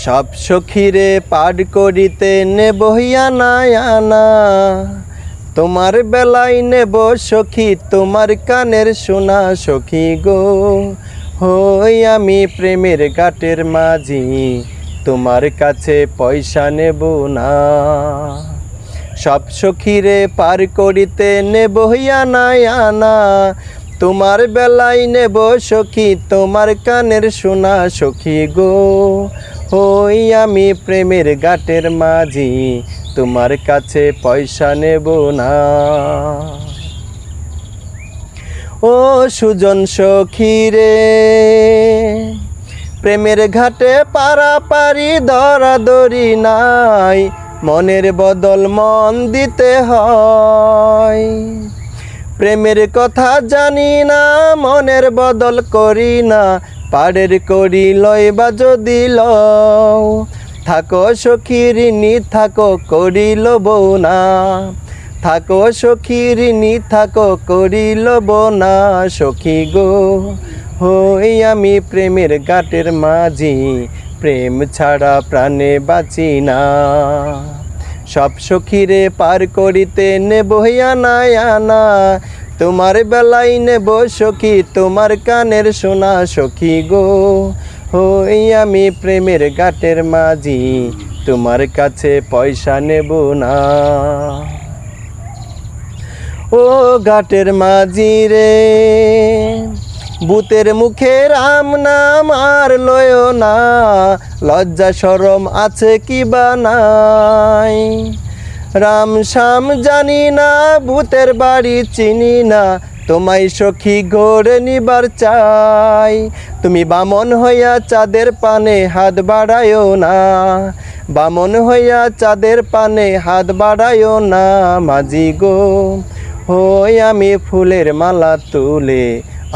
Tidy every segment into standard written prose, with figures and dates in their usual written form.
সব সখীরে পার করিতে নেব আনা আনা, তোমার বেলায় নেব সখী তোমার কানের সোনা সখী গো। হই আমি প্রেমের ঘাটের মাঝি, তোমার কাছে পয়সা নেব না। সব সখীরে পার করিতে নেব আনা আনা, তোমার বেলায় নেব সখী তোমার কানের সোনা সখী গো। হই আমি প্রেমের ঘাটের মাঝি, তোমার কাছে পয়সা নেব না। ও সুজন সখী রে, প্রেমের ঘাটে পারাপারি দরাদরি নাই, মনের বদল মন দিতে হয়। প্রেমের কথা জানি না মনের বদল করি না, পাড়ের করি লইবা যদি লও। থাকো সখী ঋণী থাকো করি লব না, থাকো সখী ঋণী থাকো করি লব না সখী গো। হই আমি প্রেমের ঘাটের মাঝি, প্রেম ছাড়া প্রাণে বাঁচি না। সব সখীরে পার করিতে নেব আনা আনা, তোমার বেলায় নেব সখী তোমার কানের সোনা সখী গো। হই আমি প্রেমের ঘাটের মাঝি, তোমার কাছে পয়সা নেব না। ও ঘাটের মাঝি রে, ভূতের মুখে রাম নাম আর লয় না, লজ্জা শরম আছে কি বা নাই। রাম শাম জানি না ভূতের বাড়ি চিনি না, তোমায় সখী ঘরে নিবার চাই। তুমি বামন হইয়া চাঁদের পানে হাত বাড়ায়ও না, বামন হইয়া চাঁদের পানে হাত বাড়ায়ও না মাঝি গো। হই আমি ফুলের মালা তুলে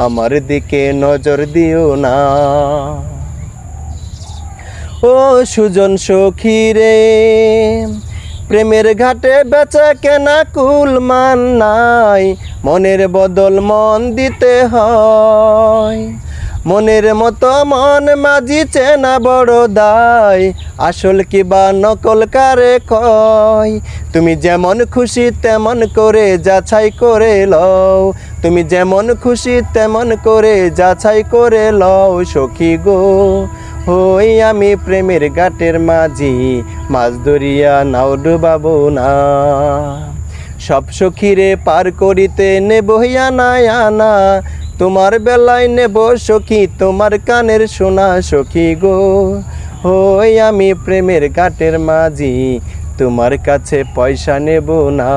আমার দিকে নজর দিও না। ও সুজন সখী রে, প্রেমের ঘাটে বেচা কেনা কুল মান নাই, মনের বদল মন দিতে হয়। মনের মতো মন মাঝি চেনা বড় দায়, আসল কি বা নকল কারে কয়। তুমি যেমন খুশি তেমন করে যাচাই করে লও, তুমি যেমন খুশি তেমন করে যাচাই করে লও সখী গো। হই আমি প্রেমের ঘাটের মাঝি, মাছ ধরিয়া নাও ডুবাবো না। সব সখীরে পার করিতে নেব আনা আনা, তোমার বেলায় নেব সখী তোমার কানের সোনা সখী গো। হই আমি প্রেমের ঘাটের মাঝি, তোমার কাছে পয়সা নেব না।